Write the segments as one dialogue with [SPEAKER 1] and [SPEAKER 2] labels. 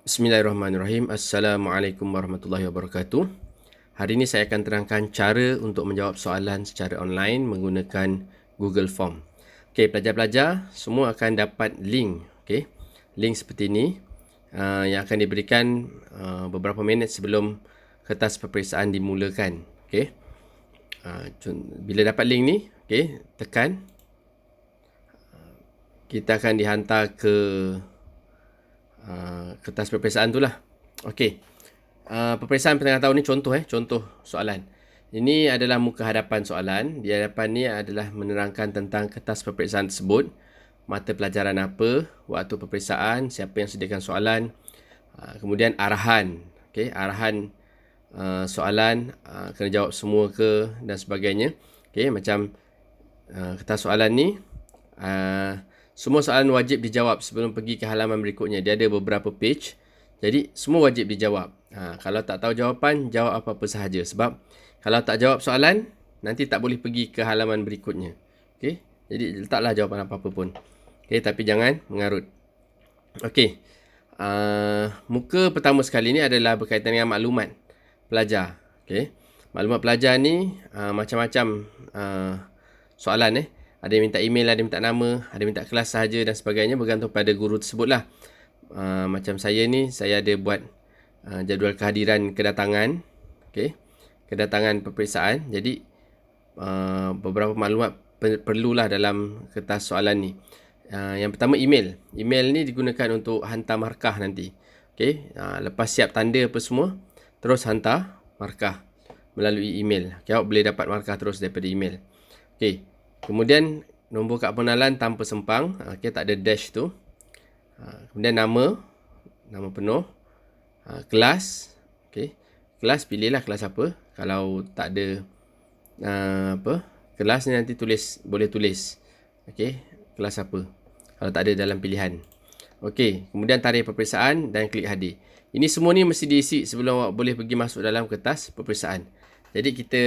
[SPEAKER 1] Bismillahirrahmanirrahim. Assalamualaikum warahmatullahi wabarakatuh. Hari ini saya akan terangkan cara untuk menjawab soalan secara online menggunakan Google Form. Okey, pelajar-pelajar semua akan dapat link, okey. Link seperti ini yang akan diberikan beberapa minit sebelum kertas peperiksaan dimulakan. Okey. Bila dapat link ni, okey, tekan. Kita akan dihantar ke kertas peperiksaan tu lah. Okey. Peperiksaan pertengahan tahun ni contoh soalan. Ini adalah muka hadapan soalan. Di hadapan ni adalah menerangkan tentang kertas peperiksaan tersebut, mata pelajaran apa, waktu peperiksaan, siapa yang sediakan soalan, kemudian arahan. Okey, arahan soalan, kena jawab semua ke dan sebagainya. Okey, macam kertas soalan ni semua soalan wajib dijawab sebelum pergi ke halaman berikutnya. Dia ada beberapa page. Jadi, semua wajib dijawab. Kalau tak tahu jawapan, jawab apa-apa sahaja. Sebab, kalau tak jawab soalan, nanti tak boleh pergi ke halaman berikutnya. Okay? Jadi, letaklah jawapan apa-apa pun. Okay, tapi jangan mengarut. Okay. Muka pertama sekali ni adalah berkaitan dengan maklumat pelajar. Okay? Maklumat pelajar ni macam-macam soalan Ada yang minta email, ada yang minta nama, ada yang minta kelas sahaja dan sebagainya, bergantung pada guru tersebut lah. Macam saya ni, saya ada buat jadual kehadiran kedatangan. Okay. Kedatangan peperiksaan. Jadi, beberapa maklumat perlulah dalam kertas soalan ni. Yang pertama, email. Email ni digunakan untuk hantar markah nanti. Okay. Lepas siap tanda apa semua, terus hantar markah melalui email. Okay, awak boleh dapat markah terus daripada email. Okay. Kemudian nombor kad pengenalan tanpa sempang, okay, tak ada dash tu. Kemudian nama penuh, kelas, okay. Kelas pilihlah kelas apa. Kalau tak ada kelas ni nanti boleh tulis, okay, kelas apa. Kalau tak ada dalam pilihan. Okay, kemudian tarikh peperiksaan dan klik hadir. Ini semua ni mesti diisi sebelum awak boleh pergi masuk dalam kertas peperiksaan. Jadi kita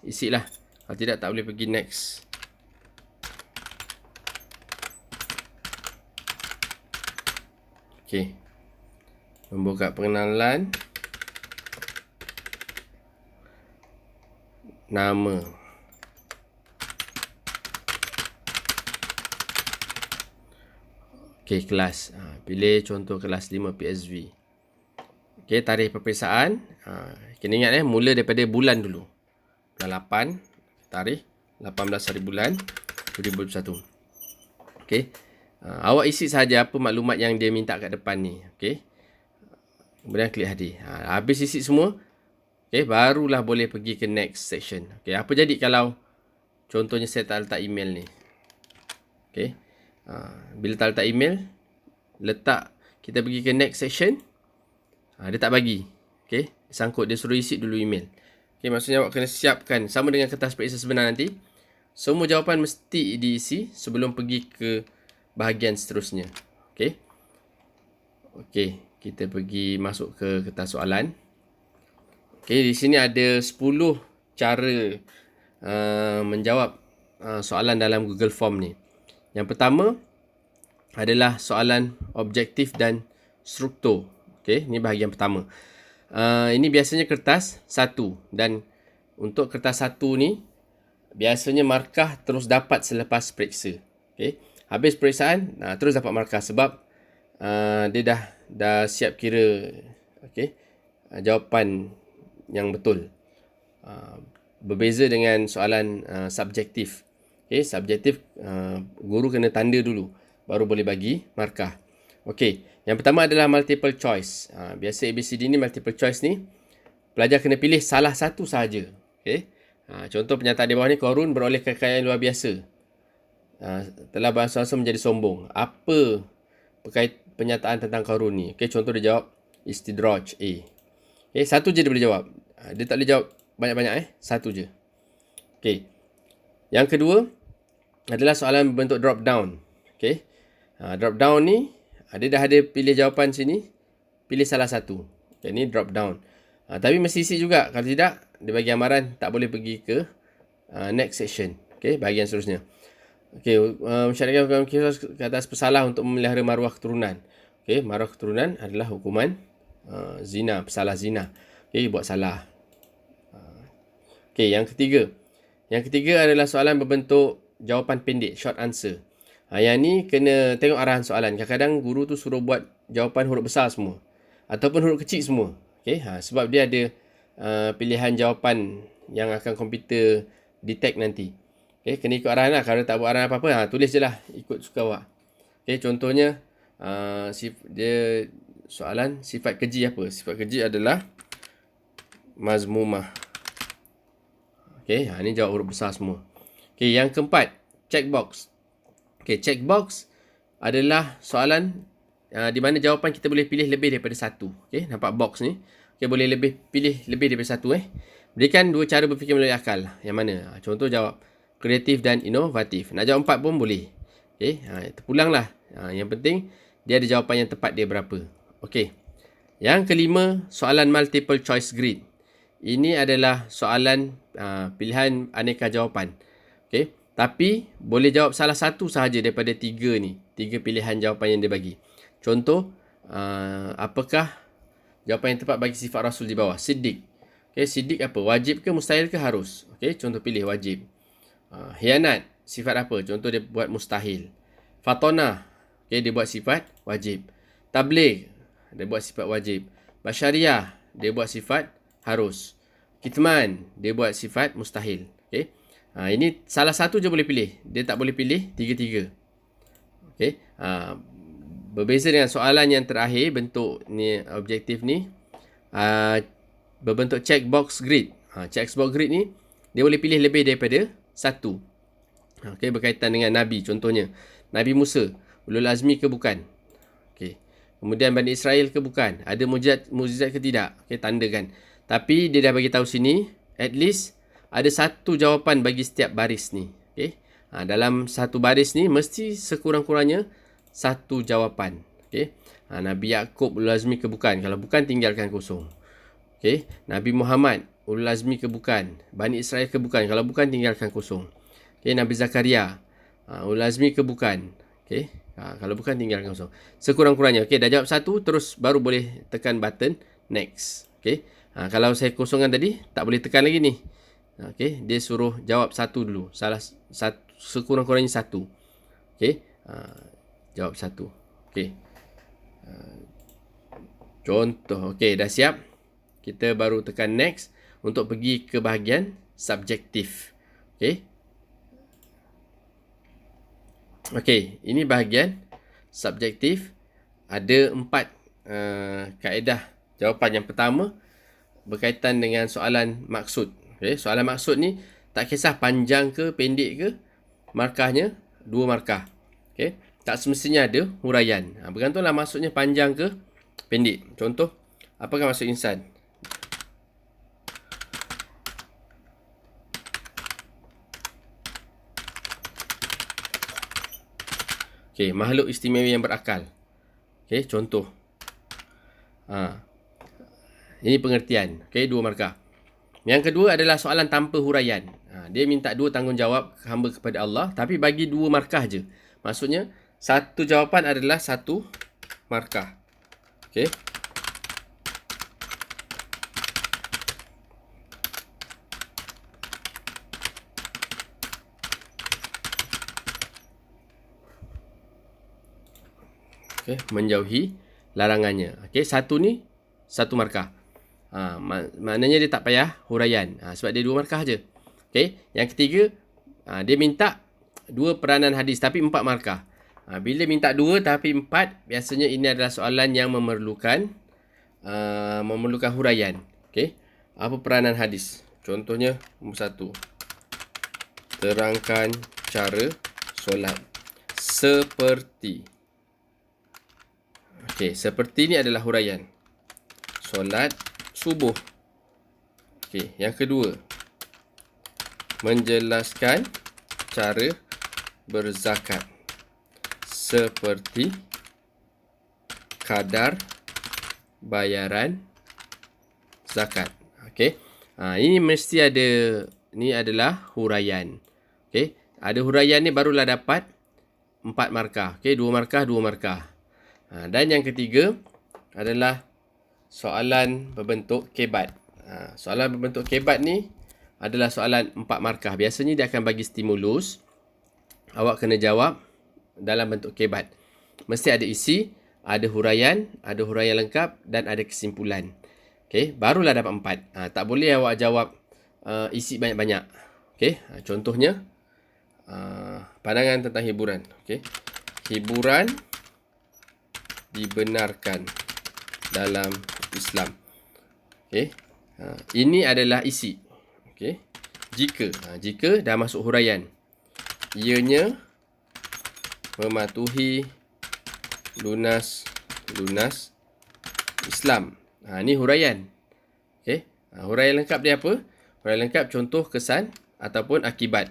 [SPEAKER 1] isilah. Kalau tidak, tak boleh pergi next. Okey. Nombor kad pengenalan. Nama. Okey, kelas. Pilih contoh kelas 5 PSV. Okey, tarikh peperiksaan. Kena ingat mula daripada bulan dulu. Bulan 8. Tarikh 18 hari bulan 2021. Okey. Awak isi sahaja apa maklumat yang dia minta kat depan ni. Okey. Kemudian klik hadir. Habis isi semua. Okey, barulah boleh pergi ke next section. Okey, apa jadi kalau contohnya saya tak letak email ni. Okey. Bila tak letak email, kita pergi ke next section. Dia tak bagi. Okey, sangkut dia suruh isi dulu email. Okay, maksudnya awak kena siapkan sama dengan kertas periksa sebenar nanti. Semua jawapan mesti diisi sebelum pergi ke bahagian seterusnya. Okay. Okay, kita pergi masuk ke kertas soalan. Okay, di sini ada 10 cara menjawab soalan dalam Google Form ni. Yang pertama adalah soalan objektif dan struktur. Okay, ini bahagian pertama. Ini biasanya kertas 1 dan untuk kertas 1 ni biasanya markah terus dapat selepas periksa. Okay. Habis periksaan terus dapat markah sebab dia dah siap kira, okay, jawapan yang betul. Berbeza dengan soalan subjektif. Okay, subjektif guru kena tanda dulu baru boleh bagi markah. Okey, yang pertama adalah multiple choice. Biasa ABCD ni multiple choice ni pelajar kena pilih salah satu sahaja. Okey. Contoh pernyataan di bawah ni, Qarun beroleh kekayaan luar biasa. Telah bangsa-bangsa menjadi sombong. Apa pernyataan tentang Qarun ni? Okey, contoh dia jawab istidraj A. Okey, satu je dia boleh jawab. Dia tak boleh jawab banyak-banyak satu je. Okey. Yang kedua adalah soalan berbentuk drop down. Okey. Drop down ni dia dah ada pilih jawapan sini, pilih salah satu. Okay, ni drop down. Tapi mesti isi juga. Kalau tidak, dia bagi amaran tak boleh pergi ke next section. Okay, bahagian seterusnya. Okay, masyarakat ke atas pesalah untuk memelihara maruah keturunan. Okey, marah keturunan adalah hukuman zina, salah zina. Okey, buat salah. Okey, yang ketiga. Yang ketiga adalah soalan berbentuk jawapan pendek, short answer. Yang ni kena tengok arahan soalan. Kadang-kadang guru tu suruh buat jawapan huruf besar semua. Ataupun huruf kecil semua. Okey, sebab dia ada pilihan jawapan yang akan komputer detect nanti. Okey, kena ikut arahan lah. Kalau tak buat arahan apa-apa, tulis je lah. Ikut suka awak. Okey, contohnya, dia soalan sifat keji apa? Sifat keji adalah mazmumah. Okey, ni jawab huruf besar semua. Okey, yang keempat, checkbox. Okey, checkbox adalah soalan di mana jawapan kita boleh pilih lebih daripada satu. Okey, nampak box ni? Okey, boleh pilih lebih daripada satu. Berikan dua cara berfikir melalui akal. Yang mana? Contoh jawab kreatif dan inovatif. Nak jawab 4 pun boleh. Okey, terpulanglah. Yang penting dia ada jawapan yang tepat dia berapa. Okey. Yang kelima, soalan multiple choice grid. Ini adalah soalan pilihan aneka jawapan. Okey, tapi boleh jawab salah satu sahaja daripada tiga ni. Tiga pilihan jawapan yang dia bagi. Contoh, apakah jawapan yang tepat bagi sifat Rasul di bawah? Siddiq. Okey, siddiq apa? Wajib ke, mustahil ke, harus? Okey, contoh pilih wajib. Hianat, sifat apa? Contoh dia buat mustahil. Fatonah, okey, dia buat sifat wajib. Tabligh, dia buat sifat wajib. Basyariah, dia buat sifat harus. Kitman, dia buat sifat mustahil. Okey. Ini salah satu je boleh pilih. Dia tak boleh pilih tiga-tiga. Okey. Berbeza dengan soalan yang terakhir, bentuk ni objektif ni berbentuk checkbox grid. Checkbox grid ni dia boleh pilih lebih daripada satu. Okey, berkaitan dengan Nabi contohnya. Nabi Musa, ulul azmi ke bukan? Okey. Kemudian Bani Israel ke bukan? Ada mukjizat ke tidak? Okey, tandakan. Tapi dia dah bagi tahu sini, at least ada satu jawapan bagi setiap baris ni. Okey. Dalam satu baris ni mesti sekurang-kurangnya satu jawapan. Okey. Nabi Yaakob ulul azmi ke bukan? Kalau bukan, tinggalkan kosong. Okey. Nabi Muhammad ulul azmi ke bukan? Bani Israel ke bukan? Kalau bukan, tinggalkan kosong. Okey. Nabi Zakaria ulul azmi ke bukan? Okey. Kalau bukan, tinggalkan kosong. Sekurang-kurangnya. Okey, dah jawab satu, terus baru boleh tekan button next. Okey. Kalau saya kosongkan tadi, tak boleh tekan lagi ni. Okey, dia suruh jawab satu dulu. Sekurang-kurangnya satu. Okey. Jawab satu. Okey. Contoh. Okey, dah siap. Kita baru tekan next untuk pergi ke bahagian subjektif. Okey. Okey, ini bahagian subjektif. Ada 4 kaedah jawapan. Yang pertama berkaitan dengan soalan maksud. Okay, soalan maksud ni tak kisah panjang ke pendek ke, markahnya 2 markah. Okay, tak semestinya ada huraian. Bergantunglah maksudnya panjang ke pendek. Contoh, apakah maksud insan? Okay, makhluk istimewa yang berakal. Okay, contoh. Ini pengertian. Okey, 2 markah. Yang kedua adalah soalan tanpa huraian. Dia minta 2 tanggungjawab hamba kepada Allah, tapi bagi 2 markah je. Maksudnya, satu jawapan adalah 1 markah. Okey. Okey, menjauhi larangannya. Okey, satu ni 1 markah. Maknanya dia tak payah huraian. Sebab dia 2 markah je. Okey. Yang ketiga, dia minta 2 peranan hadis tapi 4 markah. Bila minta 2 tapi 4, biasanya ini adalah soalan yang memerlukan huraian. Okey. Apa peranan hadis? Contohnya, nombor 1. Terangkan cara solat seperti. Okey, seperti ni adalah huraian. Solat subuh. Okey, yang kedua, menjelaskan cara berzakat seperti kadar bayaran zakat. Okey. Ini mesti ada, ni adalah huraian. Okey, ada huraian ni barulah dapat 4 markah. Okey, 2 markah, 2 markah. Dan yang ketiga adalah soalan berbentuk kebat. Soalan berbentuk kebat ni adalah soalan 4 markah. Biasanya dia akan bagi stimulus. Awak kena jawab dalam bentuk kebat. Mesti ada isi, ada huraian lengkap dan ada kesimpulan. Okey, barulah dapat 4. Tak boleh awak jawab isi banyak-banyak. Okey, contohnya pandangan tentang hiburan. Okey. Hiburan dibenarkan dalam Islam. Okey. Ini adalah isi. Okey. Jika dah masuk huraian. Ianya mematuhi lunas Islam. Ni huraian. Okey. Huraian lengkap dia apa? Huraian lengkap contoh, kesan ataupun akibat.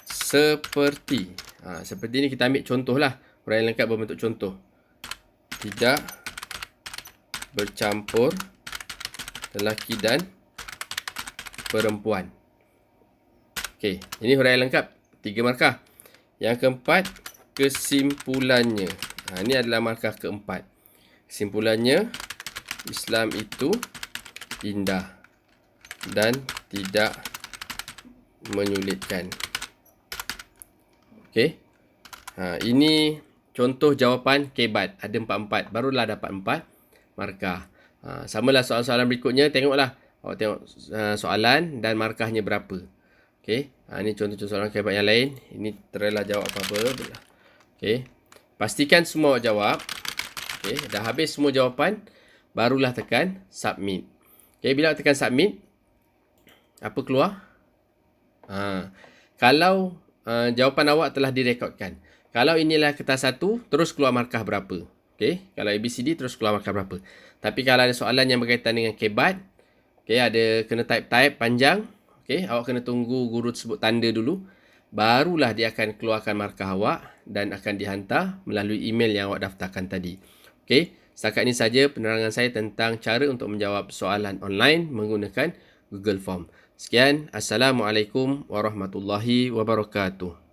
[SPEAKER 1] Seperti. Seperti ni kita ambil contohlah. Huraian lengkap berbentuk contoh. Tidak bercampur lelaki dan perempuan. Okey, ini huraian lengkap 3 markah. Yang keempat, kesimpulannya. Ini adalah markah keempat. Kesimpulannya, Islam itu indah dan tidak menyulitkan. Okey. Ini contoh jawapan kebat. Ada 4-4. Barulah dapat 4 markah. Samalah soalan-soalan berikutnya. Tengoklah. Awak tengok soalan dan markahnya berapa. Okey. Ini contoh-contoh soalan kebat yang lain. Ini terlah jawab apa-apa. Okey. Pastikan semua awak jawab. Okey. Dah habis semua jawapan. Barulah tekan submit. Okey. Bila awak tekan submit. Apa keluar? Kalau jawapan awak telah direkodkan. Kalau inilah kertas 1, terus keluar markah berapa. Okey, kalau ABCD terus keluar markah berapa. Tapi kalau ada soalan yang berkaitan dengan kebat, okey, ada kena type panjang, okey, awak kena tunggu guru tersebut tanda dulu, barulah dia akan keluarkan markah awak dan akan dihantar melalui email yang awak daftarkan tadi. Okey, setakat ini saja penerangan saya tentang cara untuk menjawab soalan online menggunakan Google Form. Sekian, Assalamualaikum warahmatullahi wabarakatuh.